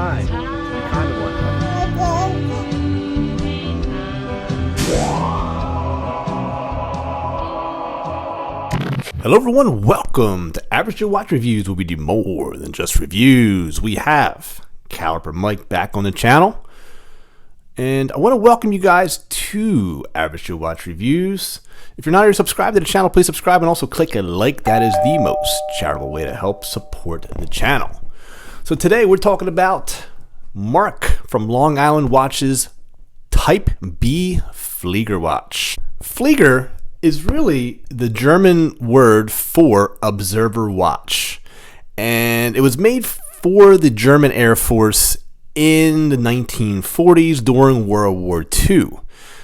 time. Kind of one time. Hello everyone, welcome to Average Joe Watch Reviews, where we do more than just reviews. We have Caliper Mike back on the channel, and I want to welcome you guys to Average Joe Watch Reviews. If you're not already subscribed to the channel, please subscribe and also click a like. That is the most charitable way to help support the channel. So today we're talking about Mark from Long Island Watch's Type B Flieger watch. Flieger is really the German word for observer watch, and it was made for the German Air Force in the 1940s during World War II.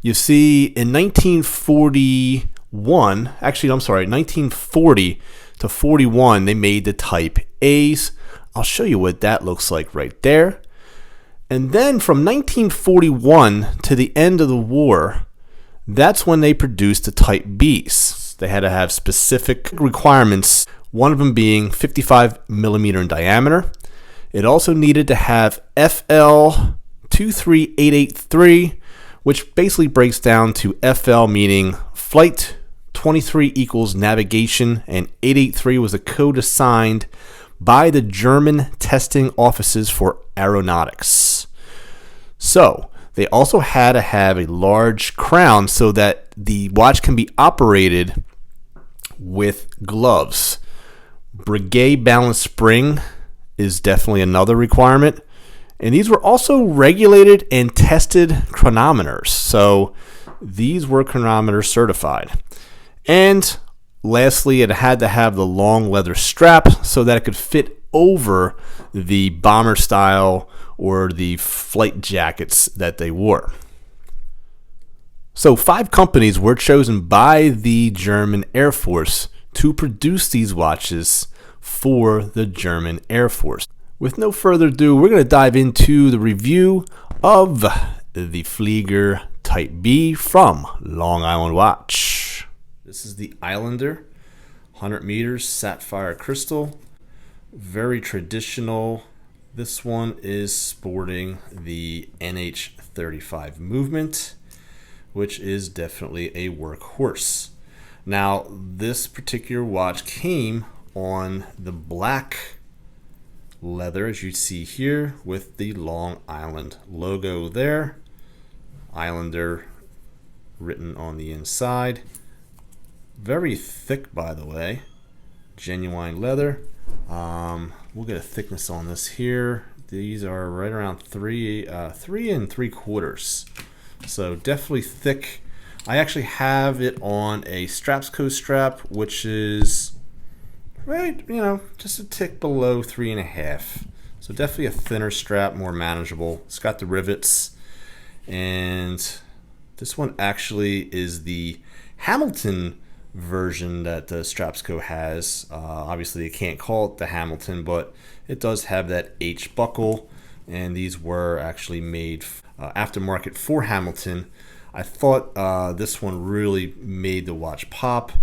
You see, in 1940 to 41, they made the Type A's. I'll show you what that looks like right there. And then from 1941 to the end of the war, that's when they produced the Type B's. They had to have specific requirements, one of them being 55 millimeter in diameter. It also needed to have FL 23883, which basically breaks down to FL meaning flight, 23 equals navigation, and 883 was a code assigned by the German testing offices for aeronautics. So they also had to have a large crown so that the watch can be operated with gloves. Brigade balance spring is definitely another requirement. And these were also regulated and tested chronometers. So these were chronometer certified. And lastly, it had to have the long leather strap so that it could fit over the bomber style or the flight jackets that they wore. So 5 companies were chosen by the German Air Force to produce these watches for the German Air Force. With no further ado, we're going to dive into the review of the Flieger Type B from Long Island Watch. This is the Islander, 100 meters, sapphire crystal, very traditional. This one is sporting the NH35 movement, which is definitely a workhorse. Now, this particular watch came on the black leather, as you see here, with the Long Island logo there. Islander written on the inside. Very thick, by the way. Genuine leather. We'll get a thickness on this here. These are right around 3 3/4. So definitely thick. I actually have it on a Strapsco strap, which is right, just a tick below 3.5. So definitely a thinner strap, more manageable. It's got the rivets, and this one actually is the Hamilton version that the Strapsco has. Obviously, you can't call it the Hamilton, but it does have that H buckle, and these were actually made aftermarket for Hamilton. I thought this one really made the watch pop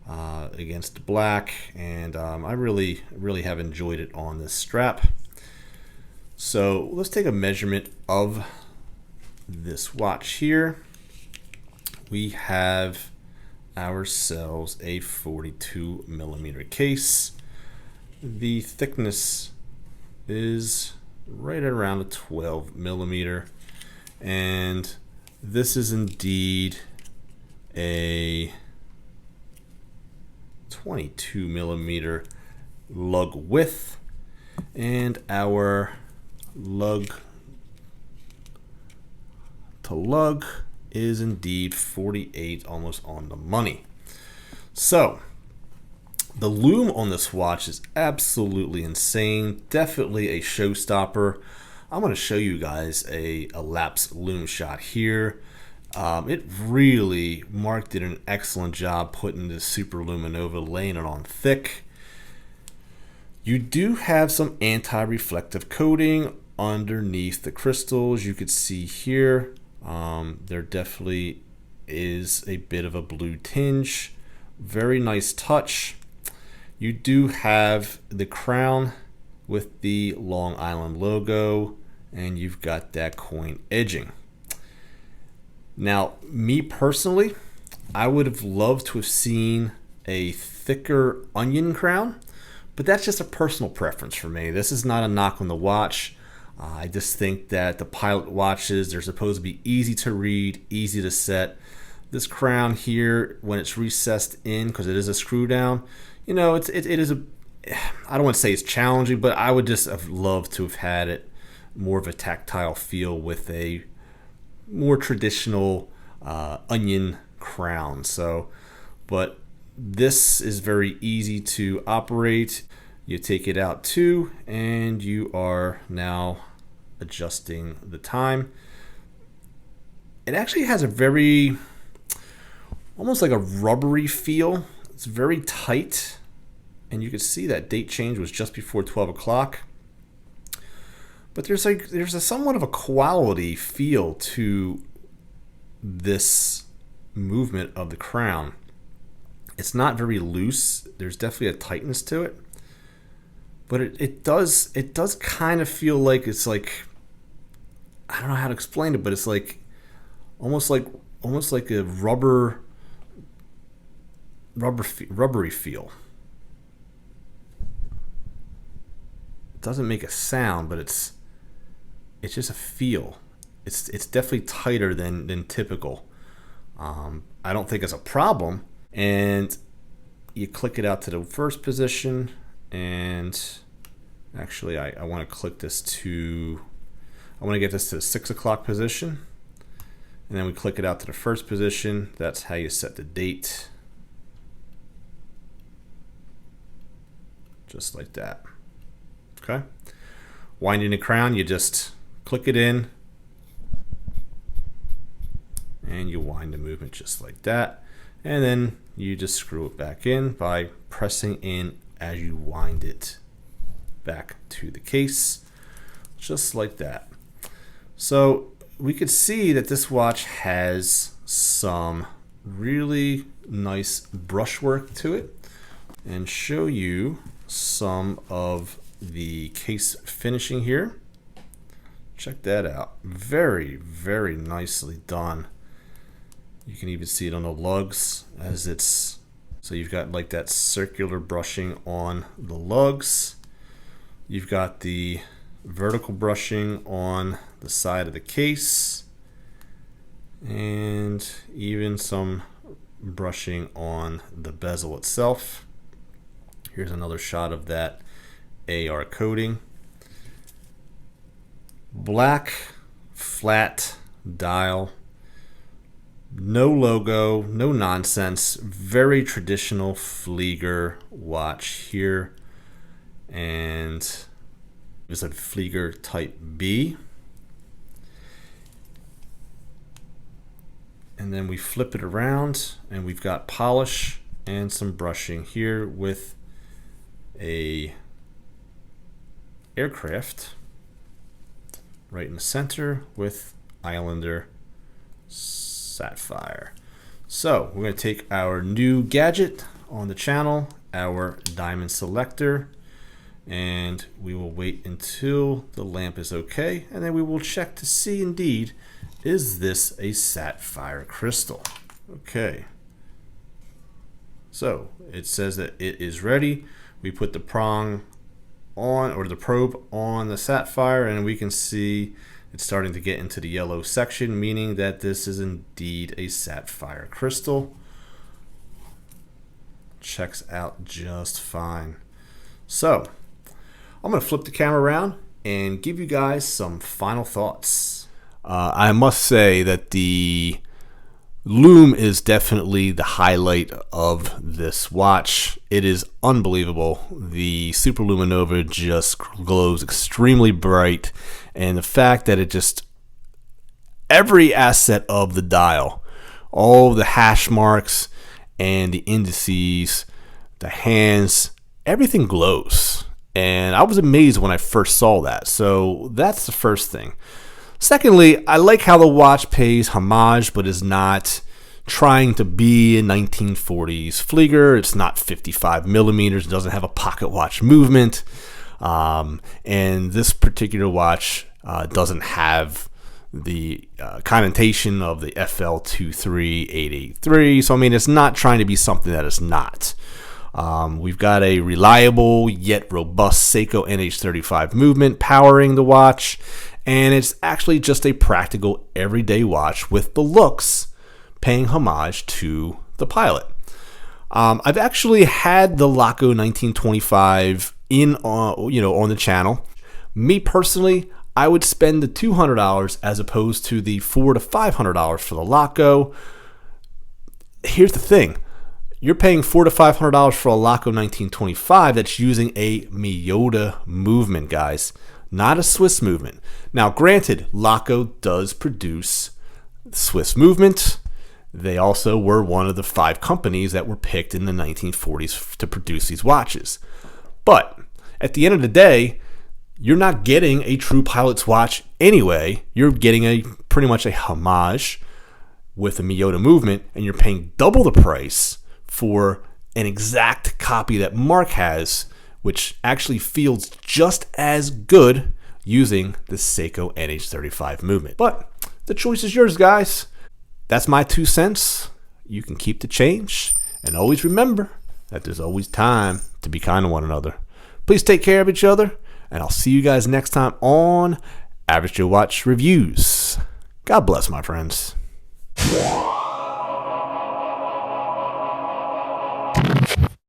against the black, and I really have enjoyed it on this strap. So let's take a measurement of this watch here. We have ourselves a 42 millimeter case. The thickness is right around a 12 millimeter, and this is indeed a 22 millimeter lug width, and our lug to lug is indeed 48, almost on the money. So the loom on this watch is absolutely insane. Definitely a showstopper. I'm going to show you guys a lapse loom shot here. It really, Mark did an excellent job putting the SuperLuminova, laying it on thick. You do have some anti-reflective coating underneath the crystals. You could see here, there definitely is a bit of a blue tinge. Very nice touch. You do have the crown with the Long Island logo. and you've got that coin edging. Now, me personally, I would have loved to have seen a thicker onion crown, but that's just a personal preference for me. This is not a knock on the watch. I just think that the Pilot watches, they're supposed to be easy to read, easy to set. This crown here, when it's recessed in, because it is a screw down, you know, it is a, I don't want to say it's challenging, but I would just have loved to have had it more of a tactile feel with a more traditional onion crown. So, but this is very easy to operate. You take it out too, and you are now adjusting the time. It actually has a very, almost like a rubbery feel. It's very tight, and you can see that date change was just before 12 o'clock. But there's a somewhat of a quality feel to this movement of the crown. It's not very loose. There's definitely a tightness to it. But it does kind of feel like it's like, I don't know how to explain it, but it's like almost like a rubbery feel. It doesn't make a sound, but it's just a feel. It's definitely tighter than typical. I don't think it's a problem. And you click it out to the first position, and actually I want to click this to, I want to get this to the 6 o'clock position, and then we click it out to the first position. That's how you set the date, just like that. Okay, winding the crown, you just click it in and you wind the movement just like that, and then you just screw it back in by pressing in as you wind it back to the case, just like that. So we could see that this watch has some really nice brushwork to it, and show you some of the case finishing here. Check that out. Very, very nicely done. You can even see it on the lugs as it's, so you've got like that circular brushing on the lugs. You've got the vertical brushing on the side of the case, and even some brushing on the bezel itself. Here's another shot of that AR coating. Black flat dial. No logo, no nonsense. Very traditional Flieger watch here. And it's a Flieger Type B. And then we flip it around and we've got polish and some brushing here with a aircraft right in the center with Islander sapphire. So we're going to take our new gadget on the channel, our diamond selector, and we will wait until the lamp is okay, and then we will check to see indeed, is this a sapphire crystal? Okay. So it says that it is ready. We put the prong on, or the probe on the sapphire, and we can see it's starting to get into the yellow section, meaning that this is indeed a sapphire crystal. Checks out just fine. So I'm going to flip the camera around and give you guys some final thoughts. I must say that the Loom is definitely the highlight of this watch. It is unbelievable. The SuperLuminova just glows extremely bright, and the fact that it just, every asset of the dial, all the hash marks and the indices, the hands, everything glows. And I was amazed when I first saw that. So that's the first thing. Secondly, I like how the watch pays homage but is not trying to be a 1940s Flieger. It's not 55 millimeters. It doesn't have a pocket watch movement. And this particular watch doesn't have the connotation of the FL23883. So, I mean, it's not trying to be something that it's not. We've got a reliable yet robust Seiko NH35 movement powering the watch, and it's actually just a practical everyday watch with the looks paying homage to the Pilot. I've actually had the Laco 1925 on the channel. Me personally, I would spend the $200 as opposed to the $400 to $500 for the Laco. Here's the thing. You're paying $400 to $500 for a Laco 1925 that's using a Miyota movement, guys, not a Swiss movement. Now, granted, Laco does produce Swiss movement. They also were one of the 5 companies that were picked in the 1940s to produce these watches. But at the end of the day, you're not getting a true Pilot's watch anyway. You're getting pretty much a homage with a Miyota movement, and you're paying double the price for an exact copy that Mark has, which actually feels just as good using the Seiko NH35 movement. But the choice is yours, guys. That's my 2 cents. You can keep the change, and always remember that there's always time to be kind to one another. Please take care of each other, and I'll see you guys next time on Average Joe Watch Reviews. God bless, my friends.